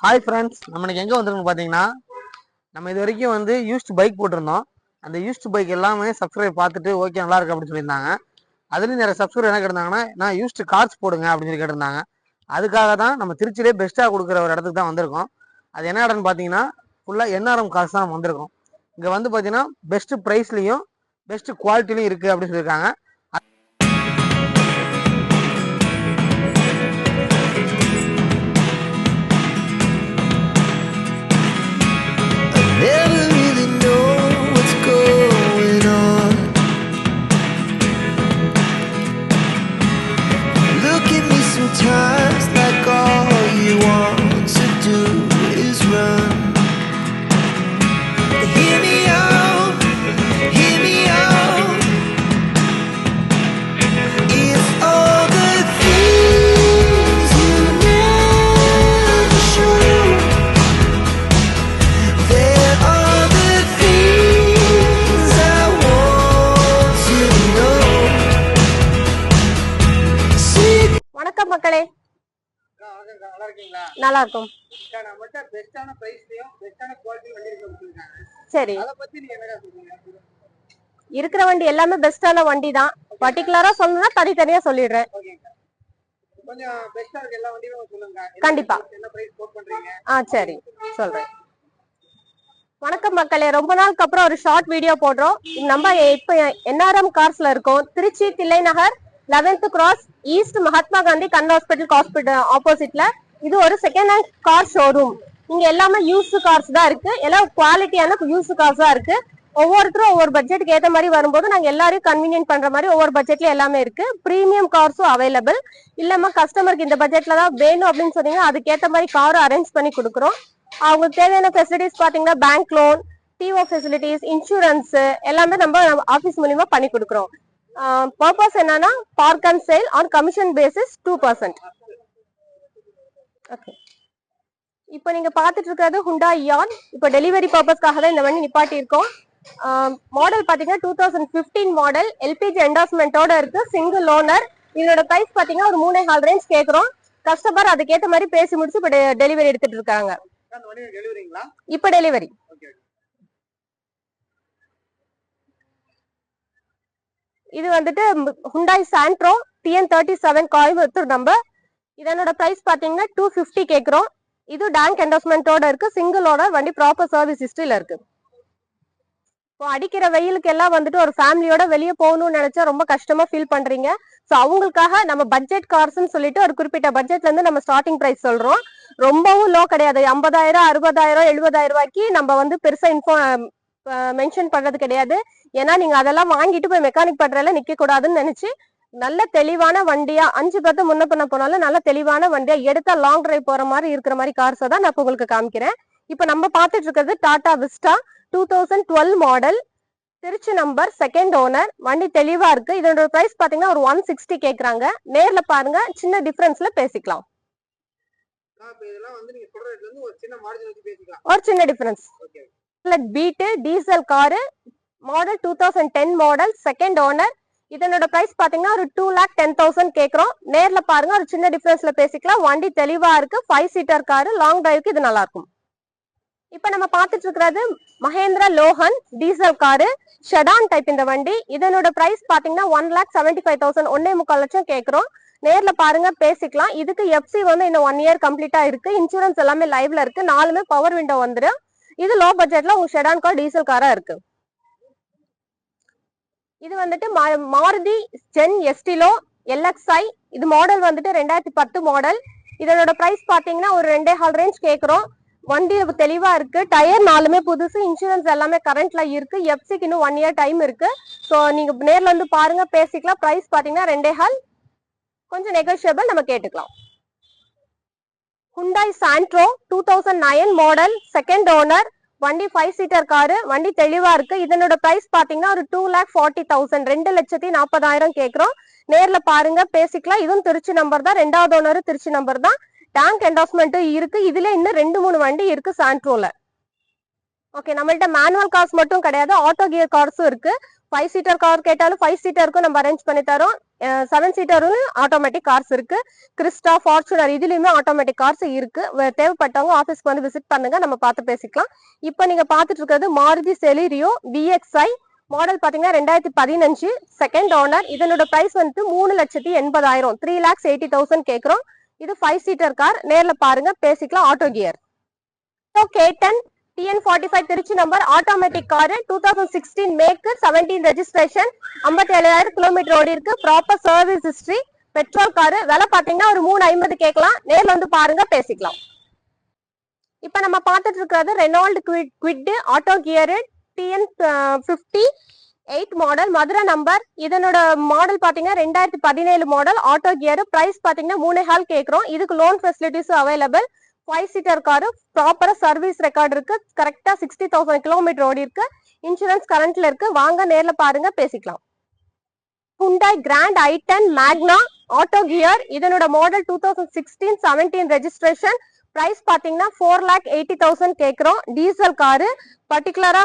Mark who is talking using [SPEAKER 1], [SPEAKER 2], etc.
[SPEAKER 1] Hi friends, நம்ம இன்னைக்கு எங்கே வந்திருக்கோம் பார்த்தீங்கன்னா, நம்ம இது வரைக்கும் வந்து யூஸ்டு பைக் போட்டிருந்தோம். அந்த யூஸ்டு பைக் எல்லாமே சப்ஸ்கிரைப் பார்த்துட்டு ஓகே நல்லா இருக்கு அப்படின்னு சொல்லியிருந்தாங்க. அதுலேயும் நிறைய சப்ஸ்கிரைப் என்ன கேட்டிருந்தாங்கன்னா, நான் யூஸ்டு கார்ஸ் போடுங்க அப்படின்னு சொல்லி கேட்டிருந்தாங்க. அதுக்காக தான் நம்ம திருச்சியிலே பெஸ்ட்டாக கொடுக்குற ஒரு இடத்துக்கு தான் வந்திருக்கோம். அது என்ன இடம்னு பார்த்தீங்கன்னா, ஃபுல்லாக என்ஆர்எம் கார்ஸ் தான் நம்ம வந்திருக்கோம். இங்கே வந்து பார்த்தீங்கன்னா பெஸ்ட்டு ப்ரைஸ்லையும் பெஸ்ட்டு குவாலிட்டிலையும் இருக்குது அப்படின்னு சொல்லியிருக்காங்க.
[SPEAKER 2] Never really know what's going on. Look at me sometimes like all you want to do is run. Hear me out, hear me out. It's all the things you never show. There are the things I want to know. See.
[SPEAKER 3] வணக்கம் மக்களே,
[SPEAKER 1] நல்லா இருக்கீங்களா?
[SPEAKER 3] நல்லா இருக்கும்.
[SPEAKER 1] நம்மகிட்ட பெஸ்ட்டான ப்ரைஸ்லையும் பெஸ்ட்டான quality வண்டி இருக்கு அப்படின்னு சொல்லியிருக்காங்க.
[SPEAKER 3] சரி,
[SPEAKER 1] அதை பற்றி நீங்கள் என்ன சொல்றீங்க?
[SPEAKER 3] இருக்கிற வண்டி எல்லாமே பெஸ்டான வண்டி தான். பர்டிகுலரா சொல்லணும்னா தனித்தனியா சொல்லிடுறேன்.
[SPEAKER 1] கொஞ்சம் பெஸ்டா இருக்க எல்லா வண்டியும் சொல்லுங்க.
[SPEAKER 3] கண்டிப்பா.
[SPEAKER 1] என்ன பிரைஸ் கோட் பண்றீங்க?
[SPEAKER 3] சரி சொல்றேன். வணக்கம் மக்களே, ரொம்ப நாளுக்கு அப்புறம் ஒரு ஷார்ட் வீடியோ போடுறோம். நம்ம இப்ப என்ஆர்எம் கார்ஸ்ல இருக்கோம். Trichy Thillai Nagar 11th cross east Mahatma Gandhi கண் ஹாஸ்பிட்டல் ஆப்போசிட்ல. இது ஒரு செகண்ட் ஹேண்ட் கார் ஷோரூம். இங்க எல்லாமே யூஸ்டு கார்ஸ் தான் இருக்கு. எல்லாம் குவாலிட்டியான யூஸ்டு கார்ஸ் தான் இருக்கு. ஒவ்வொருத்தரும் ஒவ்வொரு பட்ஜெட்டுக்கு ஏற்ற மாதிரி வரும்போது நாங்க எல்லாரையும் கன்வீனியன்ட் பண்ற மாதிரி ஒவ்வொரு பட்ஜெட்ல எல்லாமே இருக்கு. பிரீமியம் கார்ஸும் அவைலபிள். இல்லாம கஸ்டமருக்கு இந்த பட்ஜெட்ல தான் வேணும் அப்படின்னு சொன்னீங்கன்னா அதுக்கேற்ற மாதிரி காரும் அரேஞ்ச் பண்ணி கொடுக்குறோம். அவங்களுக்கு தேவையான ஃபெசிலிட்டிஸ் பாத்தீங்கன்னா bank loan, DO facilities, insurance எல்லாமே நம்ம ஆபீஸ் மூலியமா பண்ணி கொடுக்குறோம். பர்பஸ் என்னன்னா park and sale on commission basis 2%. Okay, இப்போ நீங்க பாத்துட்டு இருக்கிறது Hyundai Ion. இப்போ டெலிவரி பர்பஸ்க்காக தான் இந்த வண்டி நிப்பாட்டி இருக்கோம். மாடல் பாத்தீங்கன்னா 2015 மாடல், எல்பிஜி என்டாஸ்மெண்டோட இருக்கு, சிங்கிள் ஓனர். இதோட பிரைஸ் பாத்தீங்கன்னா ஒரு 3.5 ரேஞ்ச் கேக்குறோம். கஸ்டமர் அதுக்கேற்ற மாதிரி பேசி முடிச்சு இப்ப டெலிவரி எடுத்துட்டு இருக்காங்க. இப்ப டெலிவரி. இது வந்துட்டு Hyundai Santro TN37 Coimbatore number. இதனோட பிரைஸ் பாத்தீங்கன்னா 250 கேக்குறோம். இது டேங்க் என்டாஸ்மெண்டோட இருக்கு, சிங்கிள் ஓனர் வண்டி, ப்ராப்பர் சர்வீஸ் ஹிஸ்டரியில இருக்கு. இப்போ அடிக்கிற வெயிலுக்கு எல்லாம் வந்துட்டு ஒரு ஃபேமிலியோட வெளியே போகணும்னு நினைச்சா ரொம்ப கஷ்டமா ஃபீல் பண்றீங்க. ஸோ அவங்களுக்காக நம்ம பட்ஜெட் கார்ஸ்ன்னு சொல்லிட்டு ஒரு குறிப்பிட்ட பட்ஜெட்ல இருந்து நம்ம ஸ்டார்டிங் பிரைஸ் சொல்றோம். ரொம்பவும் லோ கிடையாது. 50,000, 60,000, 70,000 ரூபாய்க்கு நம்ம வந்து பெருசா மென்ஷன் பண்றது கிடையாது. ஏன்னா நீங்க அதெல்லாம் வாங்கிட்டு போய் மெக்கானிக் பண்றதுல நிக்க கூடாதுன்னு நினைச்சு நல்ல தெளிவான வண்டியா 5 முன்ன பண்ண போனாலும் நல்ல தெளிவான வண்டியா எடுத்தா லாங் டிரைவ் போற மாதிரி இருக்கிற மாதிரி கார்ஸை தான் நான் உங்களுக்கு காமிக்கிறேன். இப்ப நம்ம பார்த்துட்டு இருக்கிறது Tata Vista 2012 model, Trichy number, second owner. வண்டி தெளிவா இருக்கு. இதோட பிரைஸ் பாத்தீங்கன்னா ஒரு 160 கேக்குறாங்க. நேர்ல பாருங்க, சின்ன டிஃபரன்ஸ்ல பேசிக்கலாம். ஒரு சின்ன difference. Beat diesel car, model 2010 model, second owner. இதனோட பிரைஸ் பாத்தீங்கன்னா ஒரு 2,10,000 கேக்குறோம். நேர்ல பாருங்க, ஒரு சின்ன டிஃபரன்ஸ்ல பேசிக்கலாம். வண்டி தெளிவா இருக்கு. 5 சீட்டர் காரு, லாங் டிரைவுக்கு இது நல்லா இருக்கும். இப்ப நம்ம பாத்துட்டு இருக்கிறது Mahindra Lohan diesel car, sedan type இந்த வண்டி. இதனோட பிரைஸ் பாத்தீங்கன்னா 1,75,000, 1.25 லட்சம் கேக்குறோம். நேர்ல பாருங்க பேசிக்கலாம். இதுக்கு எஃப்சி வந்து இன்னும் 1 இயர் கம்ப்ளீட்டா இருக்கு. இன்சூரன்ஸ் எல்லாமே லைவ்ல இருக்கு. 4மே பவர் விண்டோ வந்துடும். இது லோ பட்ஜெட்ல உங்க ஷெடான் கார் டீசல் காரா இருக்கு. இது வந்துட்டு மாருதி ஜென் எஸ்டிலோ LXi. இது மாடல் வந்துட்டு 2010 மாடல். இதனோட பிரைஸ் பாத்தீங்கன்னா ஒரு 2.5 ரேஞ்ச் கேக்குறோம். வண்டி தெளிவா இருக்கு. டயர் 4மே புதுசு, இன்சூரன்ஸ் எல்லாமே கரண்ட்ல இருக்கு. எஃப்சிக்கு இன்னும் 1 இயர் டைம் இருக்கு. ஸோ நீங்க நேர்ல வந்து பாருங்க பேசிக்கலாம். பிரைஸ் பாத்தீங்கன்னா 2.5, கொஞ்சம் நெகோஷியபிள், நம்ம கேட்டுக்கலாம். Hyundai Santro 2009 model, second owner. வண்டி 5 சீட்டர் காரு, வண்டி தெளிவா இருக்கு. இதனோட பிரைஸ் பாத்தீங்கன்னா ஒரு 2,40,000, 2,40,000 கேக்குறோம். நேர்ல பாருங்க பேசிக்கலாம். இதுவும் திருச்சி நம்பர் தான், 2வது ஓனர் திருச்சி நம்பர் தான். டேங்க் என்டாஸ்மெண்ட் இருக்கு. இதுல இன்னும் 2-3 வண்டி இருக்கு சாண்ட்ரோல. ஓகே, நம்மள்ட்ட மேனுவல் கார்ஸ் மட்டும் கிடையாது, ஆட்டோ கியர் கார்ஸும் இருக்கு. 5 சீட்டர் கார் கேட்டாலும் 5 சீட்டருக்கும் நம்ம அரேஞ்ச் பண்ணி தரோம். 7 சீட்டரும் ஆட்டோமேட்டிக் கார்ஸ் இருக்கு. கிறிஸ்டா, ஃபார்ச்சுனர் இதுலயுமே ஆட்டோமேட்டிக் கார்ஸ் இருக்கு. தேவைப்பட்டவங்க ஆபீஸ்க்கு வந்து விசிட் பண்ணுங்க, நம்ம பார்த்து பேசிக்கலாம். இப்போ நீங்க பார்த்துட்டு இருக்கிறது மாருதி செலிரியோ VXi மாடல் பாத்தீங்கன்னா 2015 செகண்ட் ஓனர். இதனோட பிரைஸ் வந்து 3,80,000 3,80,000 கேக்குறோம். இது 5 சீட்டர் கார். நேர்ல பாருங்க, பேசிக்கலாம். Auto gear. K10 TN45 Trichy number automatic car 2016 make 17 registration 57,000 kilometre ஓடி இருக்கு. Proper service history. Petrol car. விலை பாத்தீங்கன்னா ஒரு 350 கேட்கலாம். நேர்ல வந்து பாருங்க, பேசிக்கலாம். இப்ப நம்ம பார்த்துட்டு இருக்கிறது Reynold quit auto gear TN58 model Madurai number. இதனோட மாடல் பாத்தீங்கன்னா 2017 மாடல் ஆட்டோ கியர். பிரைஸ் பாத்தீங்கன்னா 3.5 கேக்குறோம். இதுக்கு loan facilities available. 5 seater car. ப்ராப்பரா சர்வீஸ் ரெக்கார்ட் இருக்கு. கரெக்டா 60,000 கிலோமீட்டர் ஓடி இருக்கு. இன்சூரன்ஸ் கரண்ட்ல இருக்கு. வாங்க நேர்ல பாருங்க, பேசிக்கலாம். Hyundai Grand i10 Magna auto gear. இதனோட மாடல் 2016-17 ரெஜிஸ்ட்ரேஷன். பிரைஸ் பாத்தீங்கன்னா 4,80,000 கேக்குறோம். Diesel car. பர்டிகுலரா